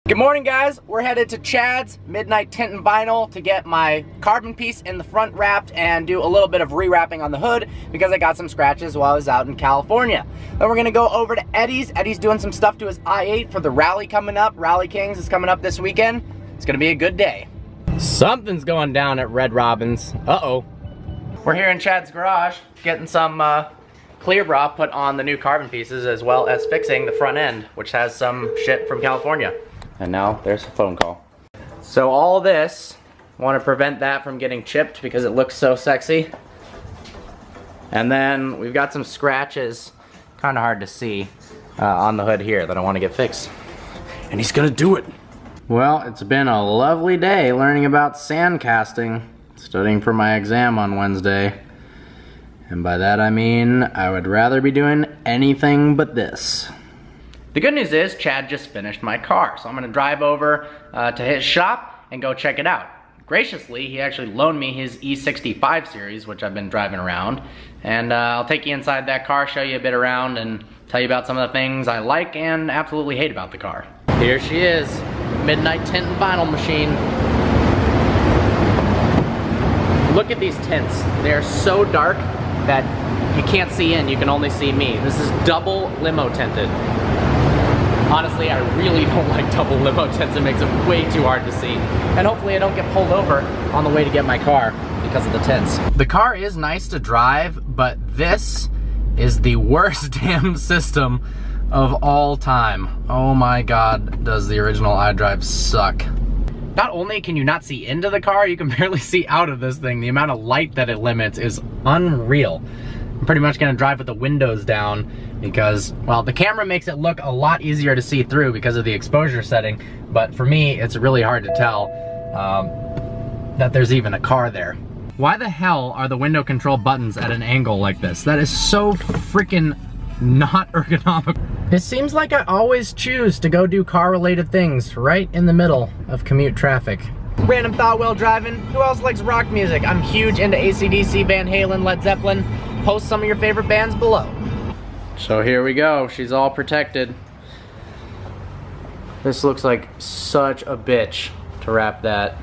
Good morning, guys. We're headed to Chad's Midnight Tint and Vinyl to get my carbon piece in the front wrapped and do a little bit of rewrapping on the hood because I got some scratches while I was out in California. Then we're gonna go over to Eddie's. Eddie's doing some stuff to his i8 for the rally coming up. Rally Kings is coming up this weekend. It's gonna be a good day. Something's going down at Red Robin's. Uh-oh. We're here in Chad's garage getting some clear bra put on the new carbon pieces as well as fixing the front end, which has some shit from California. And now there's a phone call. So all this, want to prevent that from getting chipped because it looks so sexy. And then we've got some scratches, kind of hard to see, on the hood here that I want to get fixed. And he's gonna do it. Well, it's been a lovely day learning about sand casting, studying for my exam on Wednesday. And by that I mean, I would rather be doing anything but this. The good news is Chad just finished my car, so I'm gonna drive over to his shop and go check it out. Graciously, he actually loaned me his E65 series, which I've been driving around. And I'll take you inside that car, show you a bit around, and tell you about some of the things I like and absolutely hate about the car. Here she is, Midnight Tint and Vinyl machine. Look at these tints. They are so dark that you can't see in, you can only see me. This is double limo tinted. Honestly, I really don't like double limo tints. It makes it way too hard to see. And hopefully I don't get pulled over on the way to get my car because of the tints. The car is nice to drive, but this is the worst damn system of all time. Oh my God, does the original iDrive suck. Not only can you not see into the car, you can barely see out of this thing. The amount of light that it limits is unreal. I'm pretty much gonna drive with the windows down because, well, the camera makes it look a lot easier to see through because of the exposure setting, but for me, it's really hard to tell that there's even a car there. Why the hell are the window control buttons at an angle like this? That is so freaking not ergonomic. It seems like I always choose to go do car-related things right in the middle of commute traffic. Random thought while driving. Who else likes rock music? I'm huge into AC/DC, Van Halen, Led Zeppelin. Post some of your favorite bands below. So here we go. She's all protected. This looks like such a bitch to wrap that.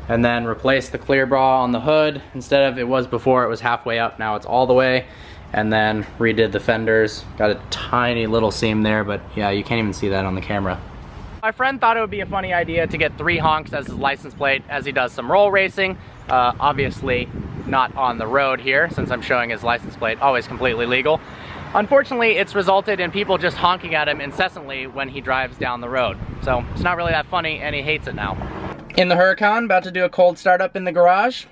And then replace the clear bra on the hood. Instead of, it was before, it was halfway up, now it's all the way. And then redid the fenders. Got a tiny little seam there, but yeah, you can't even see that on the camera. My friend thought it would be a funny idea to get 3 honks as his license plate as he does some roll racing. Obviously not on the road here since I'm showing his license plate, always completely legal. Unfortunately, it's resulted in people just honking at him incessantly when he drives down the road. So it's not really that funny and he hates it now. In the Huracan, about to do a cold startup in the garage.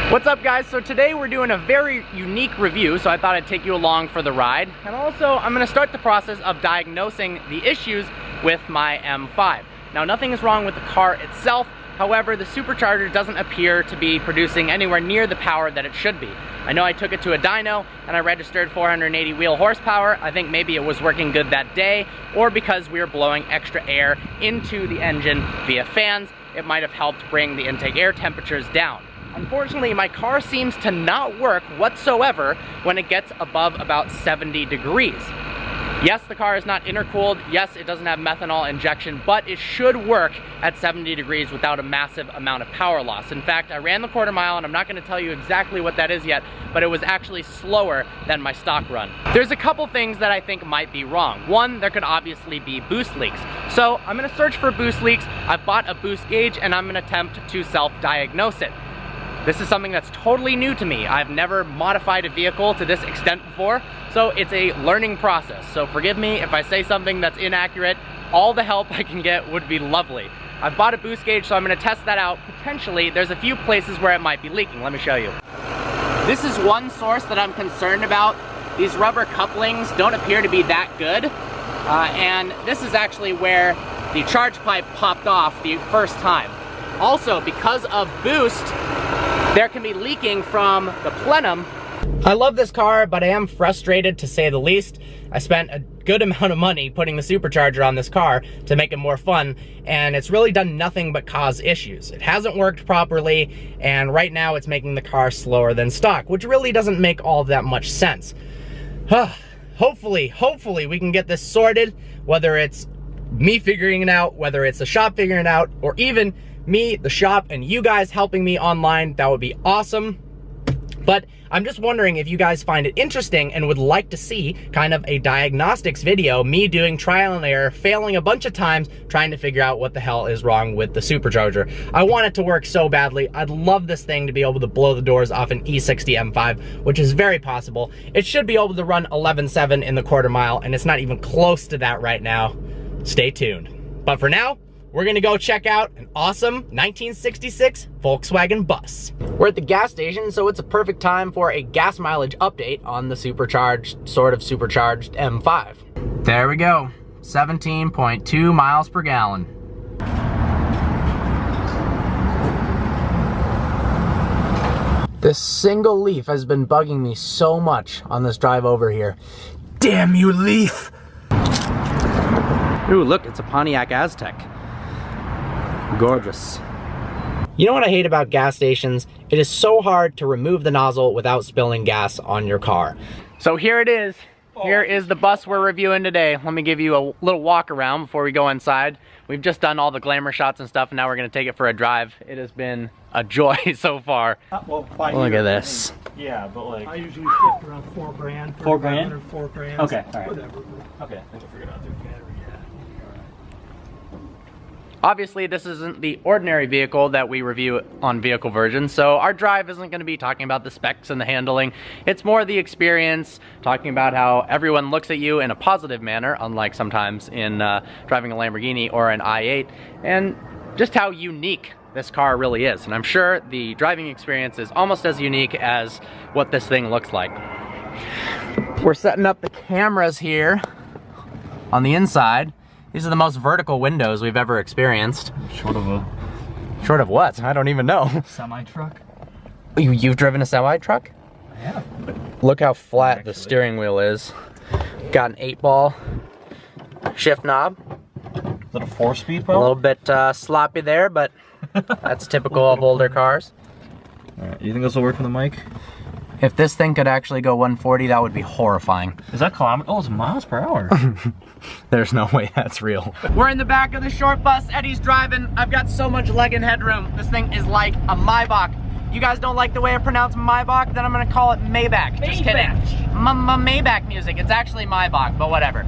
What's up, guys? So today we're doing a very unique review, so I thought I'd take you along for the ride. And also, I'm gonna start the process of diagnosing the issues with my M5. Now, nothing is wrong with the car itself. However, the supercharger doesn't appear to be producing anywhere near the power that it should be. I know I took it to a dyno and I registered 480 wheel horsepower. I think maybe it was working good that day, or because we were blowing extra air into the engine via fans, it might have helped bring the intake air temperatures down. Unfortunately, my car seems to not work whatsoever when it gets above about 70 degrees. Yes, the car is not intercooled. Yes, it doesn't have methanol injection, but it should work at 70 degrees without a massive amount of power loss. In fact, I ran the quarter mile, and I'm not gonna tell you exactly what that is yet, but it was actually slower than my stock run. There's a couple things that I think might be wrong. One, there could obviously be boost leaks. So I'm gonna search for boost leaks. I've bought a boost gauge, and I'm gonna attempt to self-diagnose it. This is something that's totally new to me. I've never modified a vehicle to this extent before, so it's a learning process. So forgive me if I say something that's inaccurate. All the help I can get would be lovely. I've bought a boost gauge, so I'm gonna test that out. Potentially, there's a few places where it might be leaking. Let me show you. This is one source that I'm concerned about. These rubber couplings don't appear to be that good. And this is actually where the charge pipe popped off the first time. Also, because of boost, there can be leaking from the plenum I love this car, but I am frustrated to say the least. I spent a good amount of money putting the supercharger on this car to make it more fun, and it's really done nothing but cause issues. It hasn't worked properly, and right now it's making the car slower than stock, which really doesn't make all that much sense. Hopefully we can get this sorted, whether it's me figuring it out, whether it's the shop figuring it out, or even me, the shop, and you guys helping me online. That would be awesome. But I'm just wondering if you guys find it interesting and would like to see kind of a diagnostics video, me doing trial and error, failing a bunch of times, trying to figure out what the hell is wrong with the supercharger. I want it to work so badly. I'd love this thing to be able to blow the doors off an E60 M5, which is very possible. It should be able to run 11.7 in the quarter mile, and it's not even close to that right now. Stay tuned. But for now, we're gonna go check out an awesome 1966 Volkswagen bus. We're at the gas station, so it's a perfect time for a gas mileage update on the sort of supercharged M5. There we go, 17.2 miles per gallon. This single leaf has been bugging me so much on this drive over here. Damn you, leaf! Ooh, look, it's a Pontiac Aztek. Gorgeous. You know what I hate about gas stations? It is so hard to remove the nozzle without spilling gas on your car. So here it is. Here is the bus we're reviewing today. Let me give you a little walk around before we go inside. We've just done all the glamour shots and stuff, and now we're gonna take it for a drive. It has been a joy so far. Well, look at this. Yeah, but like... I usually shift around $4,000. $4 grand? Or 4 grand. Okay, alright. Whatever. Okay, I think I figured out the battery, Obviously, this isn't the ordinary vehicle that we review on Vehicle Version, so our drive isn't going to be talking about the specs and the handling. It's more the experience, talking about how everyone looks at you in a positive manner, unlike sometimes in driving a Lamborghini or an i8, and just how unique this car really is. And I'm sure the driving experience is almost as unique as what this thing looks like. We're setting up the cameras here on the inside. These are the most vertical windows we've ever experienced. Short of what? I don't even know. Semi-truck? You've driven a semi-truck? Yeah. Look how flat the steering wheel is. Got an 8-ball shift knob. Is that a 4-speed, bro? A little bit sloppy there, but that's typical of older cars. Alright, you think this will work for the mic? If this thing could actually go 140, that would be horrifying. Is that kilometers? Oh, it's miles per hour. There's no way that's real. We're in the back of the short bus. Eddie's driving. I've got so much leg and headroom. This thing is like a Maybach. You guys don't like the way I pronounce Maybach? Then I'm gonna call it Maybach. Just kidding. Maybach music. It's actually Maybach, but whatever.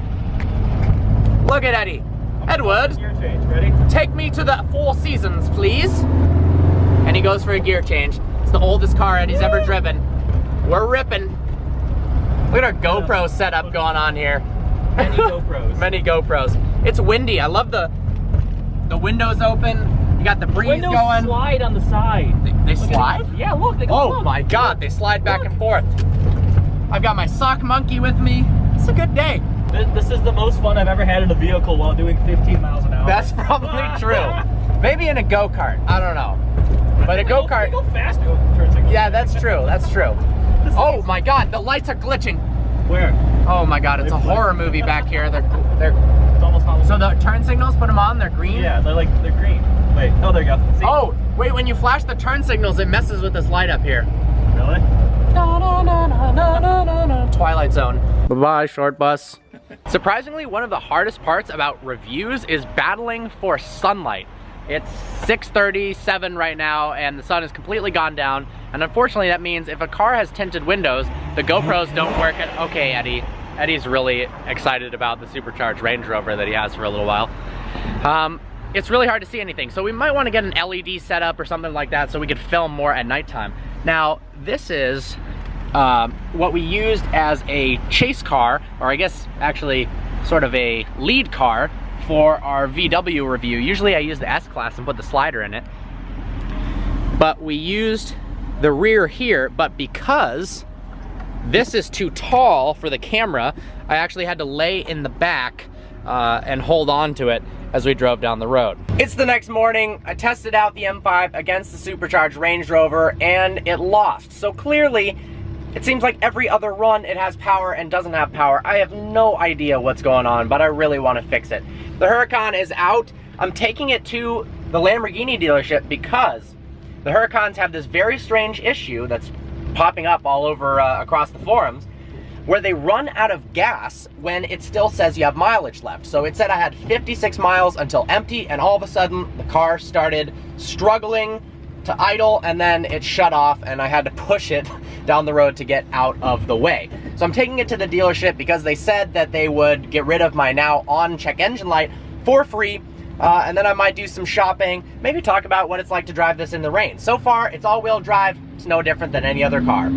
Look at Eddie. Edward, Gear change, ready? take me to the Four Seasons, please. And he goes for a gear change. It's the oldest car Eddie's ever driven. We're ripping. Look at our GoPro setup going on here. Many GoPros. Many GoPros. It's windy. I love the windows open. You got the breeze Windows going. slide on the side. They slide? Yeah, look. They go, Oh look. my God, they slide back and forth. I've got my sock monkey with me. It's a good day. This is the most fun I've ever had in a vehicle while doing 15 miles an hour. That's probably true. Maybe in a go-kart. I don't know. But a go-kart. They go fast. Turn signals. Yeah, that's true. That's true. Oh my God, the lights are glitching. Where? Oh my God, it's a horror movie back here. They're It's almost Halloween. so the turn signals, put them on, they're green? Yeah, they're green. Wait, oh, there you go. See? Oh, wait, when you flash the turn signals, it messes with this light up here. Really? Twilight Zone. Bye-bye, short bus. Surprisingly, one of the hardest parts about reviews is battling for sunlight. It's 6:37 right now, and the sun is completely gone down. And unfortunately, that means if a car has tinted windows, the GoPros don't work. Okay, Eddie. Eddie's really excited about the supercharged Range Rover that he has for a little while. It's really hard to see anything, so we might want to get an LED setup or something like that so we could film more at nighttime. Now, this is what we used as a chase car, or I guess actually sort of a lead car for our VW review. Usually I use the S-Class and put the slider in it. But we used the rear here, but because this is too tall for the camera, I actually had to lay in the back and hold on to it as we drove down the road. It's the next morning. I tested out the M5 against the supercharged Range Rover and it lost. So clearly It seems like every other run it has power and doesn't have power. I have no idea what's going on, but I really want to fix it. The Huracan is out. I'm taking it to the Lamborghini dealership because the Huracans have this very strange issue that's popping up all over across the forums, where they run out of gas when it still says you have mileage left. So it said I had 56 miles until empty, and all of a sudden the car started struggling to idle, and then it shut off and I had to push it down the road to get out of the way. So I'm taking it to the dealership because they said that they would get rid of my now on check engine light for free, and then I might do some shopping, maybe talk about what it's like to drive this in the rain. So far, it's all-wheel drive. It's no different than any other car.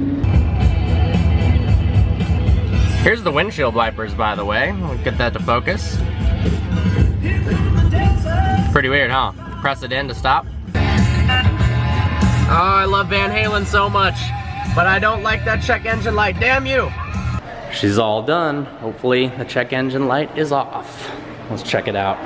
Here's the windshield wipers, by the way. We'll get that to focus. Pretty weird, huh? Press it in to stop. Oh, I love Van Halen so much, but I don't like that check engine light, damn you! She's all done. Hopefully the check engine light is off. Let's check it out.